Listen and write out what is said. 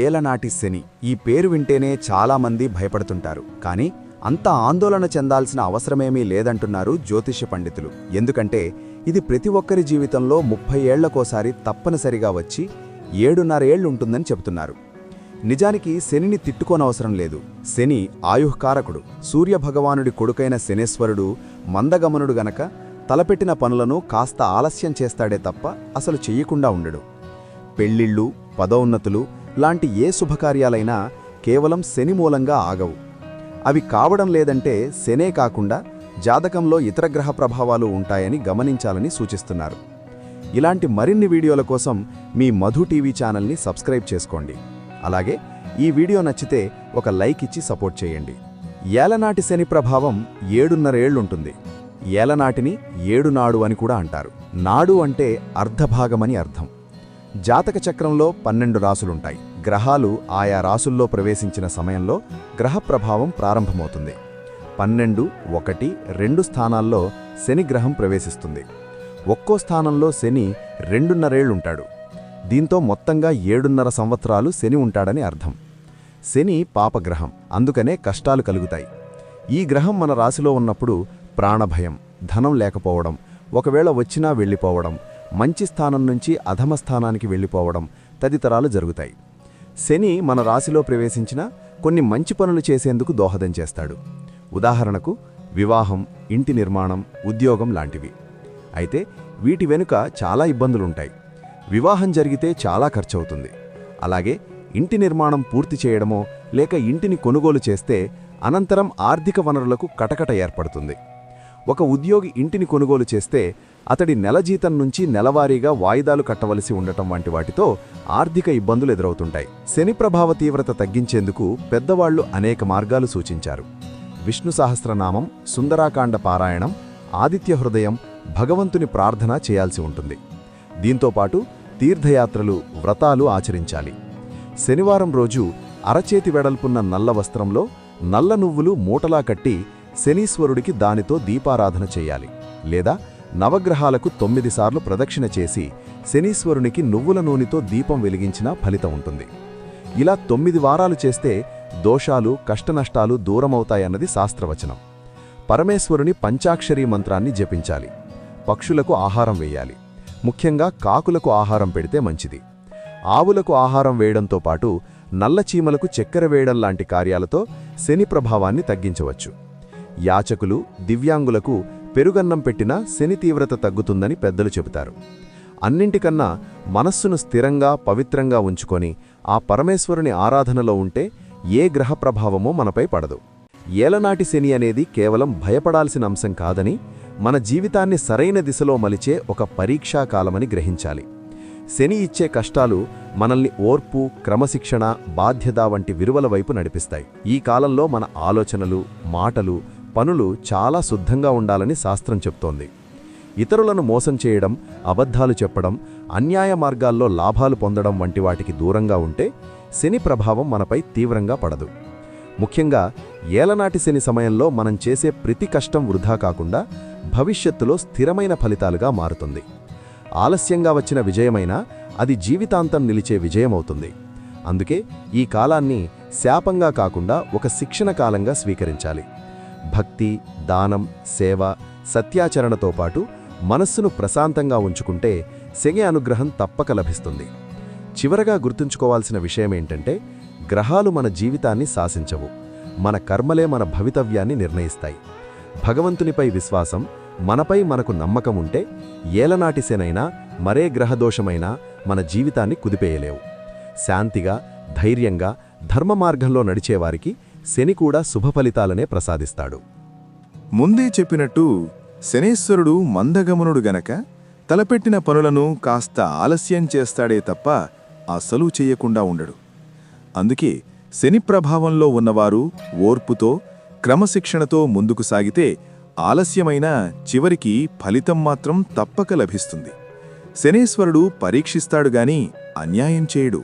ఏలనాటి శని ఈ పేరు వింటేనే చాలామంది భయపడుతుంటారు. కానీ అంత ఆందోళన చెందాల్సిన అవసరమేమీ లేదంటున్నారు జ్యోతిష్య పండితులు. ఎందుకంటే ఇది ప్రతి ఒక్కరి జీవితంలో 30 ఏళ్లకోసారి తప్పనిసరిగా వచ్చి 7.5 ఏళ్లుంటుందని చెబుతున్నారు. నిజానికి శనిని తిట్టుకోనవసరం లేదు. శని ఆయుఃకారకుడు. సూర్యభగవానుడి కొడుకైన శనేశ్వరుడు మందగమనుడు గనక తలపెట్టిన పనులను కాస్త ఆలస్యం చేస్తాడే తప్ప అసలు చెయ్యకుండా ఉండడు. పెళ్ళిళ్ళు, పదోన్నతులు లాంటి ఏ శుభకార్యాలైనా కేవలం శని మూలంగా ఆగవు. అవి కావడం లేదంటే శనే కాకుండా జాతకంలో ఇతర గ్రహ ప్రభావాలు ఉంటాయని గమనించాలని సూచిస్తున్నారు. ఇలాంటి మరిన్ని వీడియోల కోసం మీ మధు టీవీ ఛానల్ని సబ్స్క్రైబ్ చేసుకోండి. అలాగే ఈ వీడియో నచ్చితే ఒక లైక్ ఇచ్చి సపోర్ట్ చేయండి. ఏలనాటి శని ప్రభావం 7.5 ఏళ్లుంటుంది. ఏలనాటిని 7 నాడు అని కూడా అంటారు. నాడు అంటే అర్ధభాగమని అర్థం. జాతక చక్రంలో 12 రాసులుంటాయి. గ్రహాలు ఆయా రాసుల్లో ప్రవేశించిన సమయంలో గ్రహ ప్రభావం ప్రారంభమవుతుంది. 12, 1, 2 స్థానాల్లో శని గ్రహం ప్రవేశిస్తుంది. ఒక్కో స్థానంలో శని 2.5 ఏళ్లుంటాడు. దీంతో మొత్తంగా 7.5 సంవత్సరాలు శని ఉంటాడని అర్థం. శని పాపగ్రహం, అందుకనే కష్టాలు కలుగుతాయి. ఈ గ్రహం మన రాశిలో ఉన్నప్పుడు ప్రాణభయం, ధనం లేకపోవడం, ఒకవేళ వచ్చినా వెళ్ళిపోవడం, మంచి స్థానం నుంచి అధమ స్థానానికి వెళ్ళిపోవడం తదితరాలు జరుగుతాయి. శని మన రాశిలో ప్రవేశించినా కొన్ని మంచి పనులు చేసేందుకు దోహదం చేస్తాడు. ఉదాహరణకు వివాహం, ఇంటి నిర్మాణం, ఉద్యోగం లాంటివి. అయితే వీటి వెనుక చాలా ఇబ్బందులుంటాయి. వివాహం జరిగితే చాలా ఖర్చవుతుంది. అలాగే ఇంటి నిర్మాణం పూర్తి చేయడమో లేక ఇంటిని కొనుగోలు చేస్తే అనంతరం ఆర్థిక వనరులకు కటకట ఏర్పడుతుంది. ఒక ఉద్యోగి ఇంటిని కొనుగోలు చేస్తే అతడి నెల జీతం నుంచి నెలవారీగా వాయిదాలు కట్టవలసి ఉండటం వంటి వాటితో ఆర్థిక ఇబ్బందులు ఎదురవుతుంటాయి. శని ప్రభావ తీవ్రత తగ్గించేందుకు పెద్దవాళ్లు అనేక మార్గాలు సూచించారు. విష్ణు సహస్రనామం, సుందరాకాండ పారాయణం, ఆదిత్య హృదయం, భగవంతుని ప్రార్థన చేయాల్సి ఉంటుంది. దీంతోపాటు తీర్థయాత్రలు, వ్రతాలు ఆచరించాలి. శనివారం రోజు అరచేతి వెడల్పున్న నల్ల వస్త్రంలో నల్ల నువ్వులు మూటలా కట్టి శనీశ్వరుడికి దానితో దీపారాధన చెయ్యాలి. లేదా నవగ్రహాలకు 9 సార్లు ప్రదక్షిణ చేసి శనీశ్వరునికి నువ్వుల నూనెతో దీపం వెలిగించినా ఫలితం ఉంటుంది. ఇలా 9 వారాలు చేస్తే దోషాలు, కష్టనష్టాలు దూరమవుతాయన్నది శాస్త్రవచనం. పరమేశ్వరుని పంచాక్షరీ మంత్రాన్ని జపించాలి. పక్షులకు ఆహారం వేయాలి. ముఖ్యంగా కాకులకు ఆహారం పెడితే మంచిది. ఆవులకు ఆహారం వేయడంతో పాటు నల్ల చీమలకు చక్కెర వేయడం లాంటి కార్యాలతో శని ప్రభావాన్ని తగ్గించవచ్చు. యాచకులు, దివ్యాంగులకు పెరుగన్నం పెట్టినా శని తీవ్రత తగ్గుతుందని పెద్దలు చెబుతారు. అన్నింటికన్నా మనస్సును స్థిరంగా, పవిత్రంగా ఉంచుకొని ఆ పరమేశ్వరుని ఆరాధనలో ఉంటే ఏ గ్రహ ప్రభావమో మనపై పడదు. ఏలనాటి శని అనేది కేవలం భయపడాల్సిన అంశం కాదని, మన జీవితాన్ని సరైన దిశలో మలిచే ఒక పరీక్షాకాలమని గ్రహించాలి. శని ఇచ్చే కష్టాలు మనల్ని ఓర్పు, క్రమశిక్షణ, బాధ్యత వంటి విలువల వైపు నడిపిస్తాయి. ఈ కాలంలో మన ఆలోచనలు, మాటలు, పనులు చాలా శుద్ధంగా ఉండాలని శాస్త్రం చెప్తోంది. ఇతరులను మోసం చేయడం, అబద్ధాలు చెప్పడం, అన్యాయ మార్గాల్లో లాభాలు పొందడం వంటి వాటికి దూరంగా ఉంటే శని ప్రభావం మనపై తీవ్రంగా పడదు. ముఖ్యంగా ఏలనాటి శని సమయంలో మనం చేసే ప్రతి కష్టం వృధా కాకుండా భవిష్యత్తులో స్థిరమైన ఫలితాలుగా మారుతుంది. ఆలస్యంగా వచ్చిన విజయమైనా అది జీవితాంతం నిలిచే విజయమవుతుంది. అందుకే ఈ కాలాన్ని శాపంగా కాకుండా ఒక శిక్షణ కాలంగా స్వీకరించాలి. భక్తి, దానం, సేవ, సత్యాచరణతో పాటు మనస్సును ప్రశాంతంగా ఉంచుకుంటే శని అనుగ్రహం తప్పక లభిస్తుంది. చివరగా గుర్తుంచుకోవాల్సిన విషయమేంటంటే, గ్రహాలు మన జీవితాన్ని శాసించవు. మన కర్మలే మన భవితవ్యాన్ని నిర్ణయిస్తాయి. భగవంతునిపై విశ్వాసం, మనపై మనకు నమ్మకం ఉంటే ఏలనాటి శనైనా మరే గ్రహదోషమైనా మన జీవితాన్ని కుదిపేయలేవు. శాంతిగా, ధైర్యంగా, ధర్మ మార్గంలో నడిచేవారికి శని కూడా శుభఫలితాలనే ప్రసాదిస్తాడు. ముందే చెప్పినట్టు శనేశ్వరుడు మందగమనుడు గనక తలపెట్టిన పనులను కాస్త ఆలస్యం చేస్తాడే తప్ప అసలు చెయ్యకుండా ఉండడు. అందుకే శని ప్రభావంలో ఉన్నవారు ఓర్పుతో, క్రమశిక్షణతో ముందుకు సాగితే ఆలస్యమైన చివరికి ఫలితం మాత్రం తప్పక లభిస్తుంది. శనేశ్వరుడు పరీక్షిస్తాడుగాని అన్యాయం చేయడు.